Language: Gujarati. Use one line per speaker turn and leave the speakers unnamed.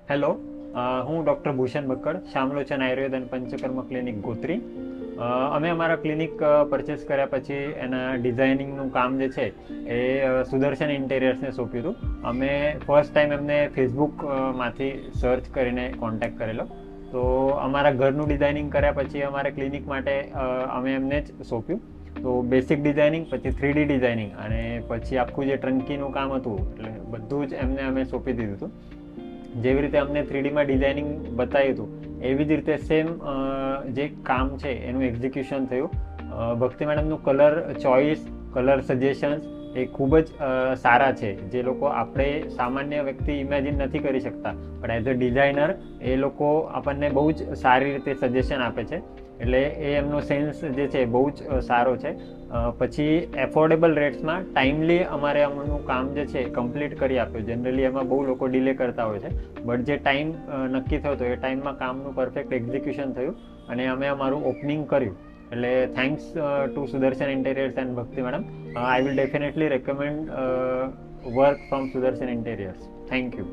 હેલો, હું ડૉક્ટર ભૂષણ બક્કડ, શામલોચન આયુર્વેદ અને પંચકર્મ ક્લિનિક ગોત્રી. અમે અમારા ક્લિનિક પરચેસ કર્યા પછી એના ડિઝાઇનિંગનું કામ જે છે એ સુદર્શન ઇન્ટેરિયર્સને સોંપ્યું હતું. અમે ફર્સ્ટ ટાઈમ એમને ફેસબુકમાંથી સર્ચ કરીને કોન્ટેક્ટ કરેલો. તો અમારા ઘરનું ડિઝાઇનિંગ કર્યા પછી અમારા ક્લિનિક માટે અમે એમને જ સોંપ્યું. તો બેસિક ડિઝાઇનિંગ, પછી 3D ડિઝાઇનિંગ અને પછી આખું જે ટ્રંકીનું કામ હતું એટલે બધું જ એમને અમે સોંપી દીધું હતું. જેવી રીતે અમને 3Dમાં ડિઝાઇનિંગ બતાવ્યું હતું એવી જ રીતે સેમ જે કામ છે એનું એક્ઝિક્યુશન થયું. ભક્તિ મેડમનું કલર ચોઇસ, કલર સજેશન્સ એ ખૂબ જ સારા છે, જે લોકો આપણે સામાન્ય વ્યક્તિ ઇમેજિન નથી કરી શકતા, પણ એઝ અ ડિઝાઇનર એ લોકો આપણને બહુ જ સારી રીતે સજેશન આપે છે. એટલે એ એમનો સેન્સ જે છે બહુ જ સારો છે. પછી એફોર્ડેબલ રેટ્સમાં ટાઈમલી અમારે અમનું કામ જે છે કમ્પ્લીટ કરી આપ્યું. જનરલી એમાં બહુ લોકો ડિલે કરતા હોય છે, બટ જે ટાઈમ નક્કી થયો હતો એ ટાઈમમાં કામનું પરફેક્ટ એક્ઝિક્યુશન થયું અને અમે અમારું ઓપનિંગ કર્યું. એટલે thanks to Sudarshan interiors and Bhakti madam. I will definitely recommend work from Sudarshan interiors. Thank you.